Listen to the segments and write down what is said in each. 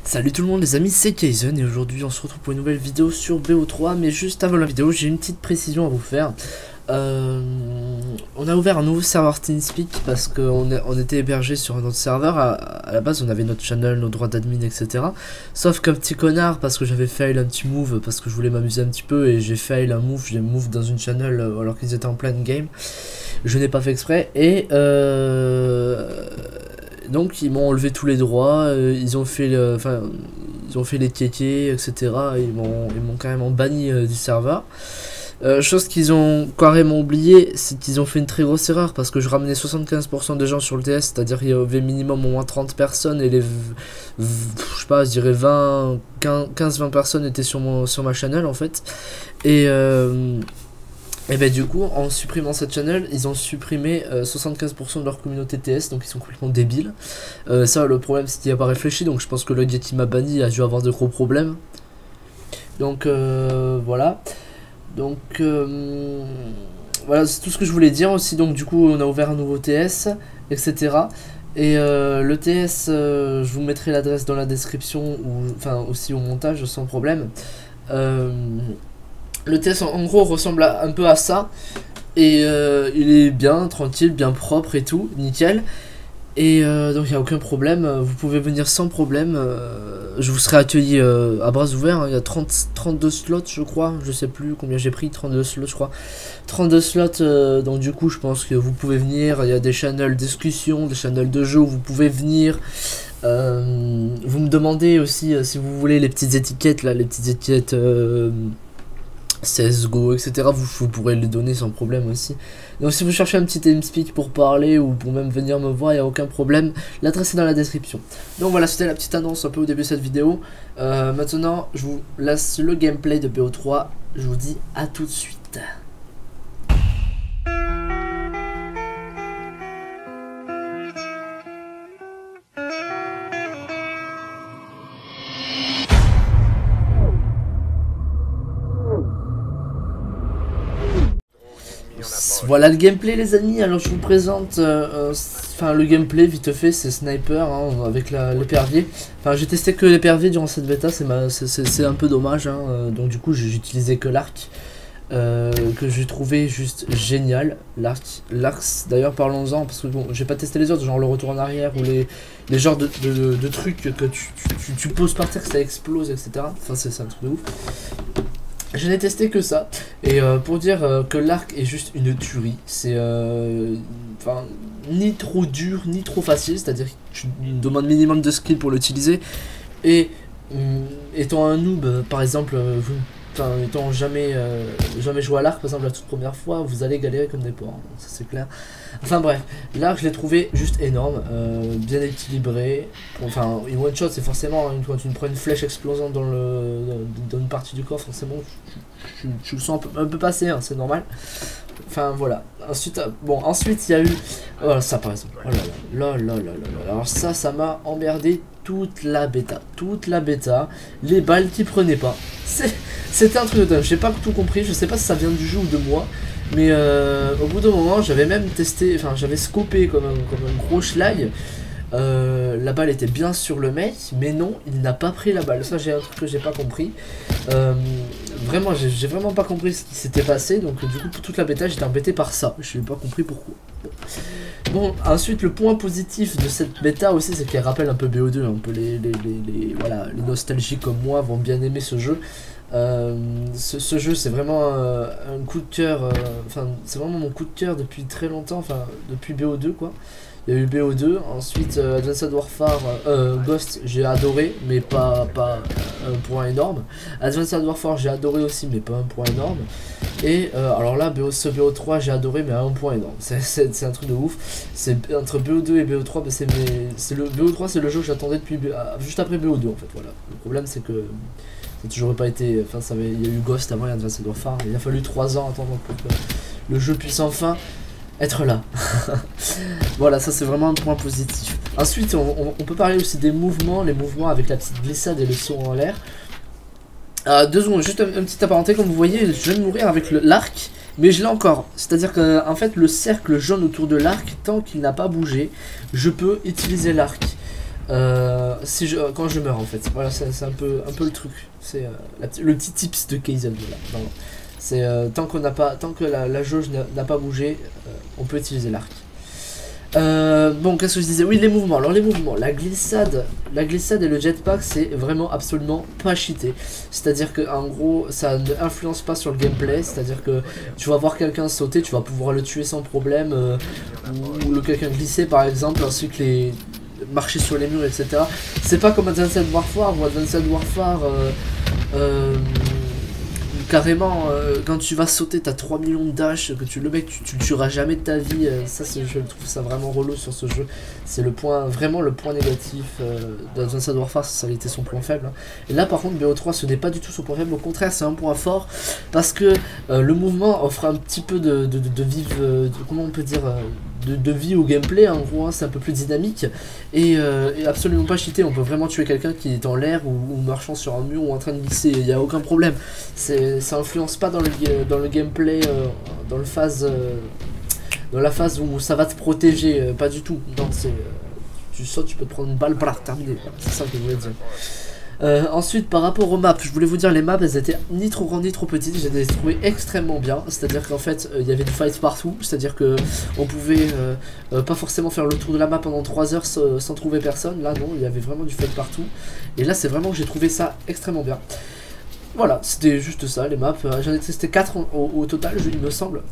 Salut tout le monde les amis, c'est Kaizen et aujourd'hui on se retrouve pour une nouvelle vidéo sur BO3. Mais juste avant la vidéo, j'ai une petite précision à vous faire. On a ouvert un nouveau serveur TeamSpeak parce qu'on était hébergé sur un autre serveur. À la base on avait notre channel, nos droits d'admin, etc. Sauf qu'un petit connard, parce que j'avais fail un petit move, parce que je voulais m'amuser un petit peu et j'ai fail un move, j'ai move dans une channel alors qu'ils étaient en pleine game. Je n'ai pas fait exprès et donc ils m'ont enlevé tous les droits, ils ont fait les kékés, etc. Ils m'ont carrément banni du serveur. Chose qu'ils ont carrément oublié, c'est qu'ils ont fait une très grosse erreur parce que je ramenais 75% des gens sur le TS, c'est-à-dire qu'il y avait minimum au moins 30 personnes et je sais pas, je dirais 15-20 personnes étaient sur ma channel en fait. Et ben du coup, en supprimant cette channel, ils ont supprimé 75% de leur communauté TS, donc ils sont complètement débiles. Ça, le problème, c'est qu'il n'a pas réfléchi, donc je pense que le gars qui m'a banni a dû avoir de gros problèmes. Donc voilà. Donc voilà, c'est tout ce que je voulais dire aussi. Donc du coup, on a ouvert un nouveau TS, etc. Et le TS, je vous mettrai l'adresse dans la description, ou enfin aussi au montage sans problème. Le TS en gros ressemble un peu à ça. Et il est bien, tranquille, bien propre et tout, nickel. Et donc il n'y a aucun problème, vous pouvez venir sans problème. Je vous serai accueilli à bras ouverts, hein. Il y a 32 slots je crois, je sais plus combien j'ai pris, 32 slots je crois. 32 slots, donc du coup je pense que vous pouvez venir, il y a des channels discussion, des channels de jeu où vous pouvez venir. Vous me demandez aussi si vous voulez les petites étiquettes là, les petites étiquettes CSGO, etc. Vous pourrez les donner sans problème aussi. Donc si vous cherchez un petit TeamSpeak pour parler ou pour même venir me voir, il n'y a aucun problème. L'adresse est dans la description. Donc voilà, c'était la petite annonce un peu au début de cette vidéo. Maintenant, je vous laisse le gameplay de BO3. Je vous dis à tout de suite. Voilà le gameplay les amis. Alors je vous présente le gameplay vite fait. C'est sniper hein, avec l'épervier. Enfin j'ai testé que l'épervier durant cette bêta, c'est un peu dommage hein. Donc du coup j'ai utilisé que l'arc que j'ai trouvé juste génial. L'arc d'ailleurs parlons-en, parce que bon j'ai pas testé les autres, genre le retour en arrière ou les genres de trucs que tu poses par terre que ça explose, etc. Enfin c'est un truc de ouf. Je n'ai testé que ça, et pour dire que l'arc est juste une tuerie, c'est ni trop dur ni trop facile, c'est à dire que tu demandes minimum de skill pour l'utiliser, et étant un noob par exemple, étant jamais joué à l'arc par exemple la toute première fois, vous allez galérer comme des porcs, hein, ça c'est clair. Enfin bref, l'arc je l'ai trouvé juste énorme, bien équilibré. Enfin une one shot c'est forcément quand tu prends une flèche explosante dans une partie du corps, forcément tu le sens un peu passer, hein, c'est normal. Enfin voilà. Ensuite il y a eu voilà ça par exemple. Oh là là. Alors ça m'a emmerdé toute la bêta, les balles qui prenaient pas. C'était un truc de dingue, j'ai pas tout compris, je sais pas si ça vient du jeu ou de moi. Mais au bout d'un moment j'avais même testé, enfin j'avais scopé comme un gros schlag. La balle était bien sur le mec, mais non, il n'a pas pris la balle. Ça j'ai un truc que j'ai pas compris. Vraiment j'ai vraiment pas compris ce qui s'était passé. Donc du coup pour toute la bêta j'étais embêté par ça. Je n'ai pas compris pourquoi. Bon ensuite le point positif de cette bêta aussi, c'est qu'elle rappelle un peu BO2. Un peu les nostalgiques comme moi vont bien aimer ce jeu. Ce jeu c'est vraiment un coup de cœur, c'est vraiment mon coup de cœur depuis très longtemps, depuis BO2 quoi. Il y a eu BO2, ensuite Advanced Warfare, Ghost j'ai adoré mais pas un point énorme. Advanced Warfare j'ai adoré aussi mais pas un point énorme. Et alors là ce BO3 j'ai adoré mais à un point énorme, c'est un truc de ouf. C'est entre BO2 et BO3, le BO3 c'est le jeu que j'attendais depuis juste après BO2 en fait. Voilà, le problème c'est que ça n'a toujours pas été, il y a eu Ghost avant, il y a Advanced Warfare, il a fallu 3 ans attendre pour que le jeu puisse enfin être là. Voilà, ça c'est vraiment un point positif. Ensuite on peut parler aussi des mouvements, les mouvements avec la petite glissade et le saut en l'air. 2 secondes, juste un petit apparenté, comme vous voyez je viens de mourir avec l'arc, mais je l'ai encore, c'est à dire que en fait le cercle jaune autour de l'arc, tant qu'il n'a pas bougé, je peux utiliser l'arc. quand je meurs en fait. Voilà, c'est un peu le truc. C'est le petit tips de Kaizen. Voilà. C'est tant que la jauge n'a pas bougé, on peut utiliser l'arc. Bon, qu'est-ce que je disais? Oui, les mouvements. Alors les mouvements, la glissade et le jetpack, c'est vraiment absolument pas cheaté. C'est-à-dire que en gros, ça ne influence pas sur le gameplay. C'est-à-dire que tu vas voir quelqu'un sauter, tu vas pouvoir le tuer sans problème, ou le quelqu'un glisser par exemple, ainsi que les marcher sur les murs, etc. C'est pas comme Advanced Warfare ou Advanced Warfare. Carrément, quand tu vas sauter, t'as 3 millions de dash, que le mec, tu le tueras jamais de ta vie. Ça, je trouve ça vraiment relou sur ce jeu. C'est vraiment le point négatif d'Advanced Warfare, ça a été son point faible. Hein. Et là, par contre, BO3, ce n'est pas du tout son point faible. Au contraire, c'est un point fort parce que le mouvement offre un petit peu de comment on peut dire, de vie au gameplay. En gros, hein, c'est un peu plus dynamique et absolument pas cheaté. On peut vraiment tuer quelqu'un qui est en l'air ou marchant sur un mur ou en train de glisser. Il n'y a aucun problème. Ça influence pas dans le gameplay, dans la phase où ça va te protéger, pas du tout. Non, tu sautes, tu peux te prendre une balle, voilà, terminé. C'est ça que je voulais dire. Ensuite, par rapport aux maps, je voulais vous dire, les maps, elles étaient ni trop grandes ni trop petites. J'ai trouvé extrêmement bien. C'est-à-dire qu'en fait, il y avait du fight partout. C'est-à-dire que on pouvait pas forcément faire le tour de la map pendant 3 heures sans trouver personne. Là, non, il y avait vraiment du fight partout. Et là, c'est vraiment que j'ai trouvé ça extrêmement bien. Voilà, c'était juste ça, les maps. J'en ai testé 4 au total, il me semble.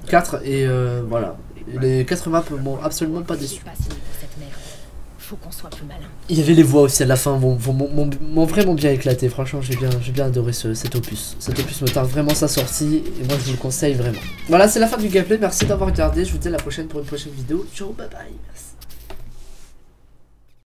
4 et voilà. Les 4 maps m'ont absolument pas déçu. Il y avait les voix aussi à la fin, m'ont vraiment bien éclaté. Franchement, j'ai bien adoré cet opus. Cet opus me tarde vraiment sa sortie et moi je vous le conseille vraiment. Voilà, c'est la fin du gameplay. Merci d'avoir regardé. Je vous dis à la prochaine pour une prochaine vidéo. Ciao, bye bye. Merci.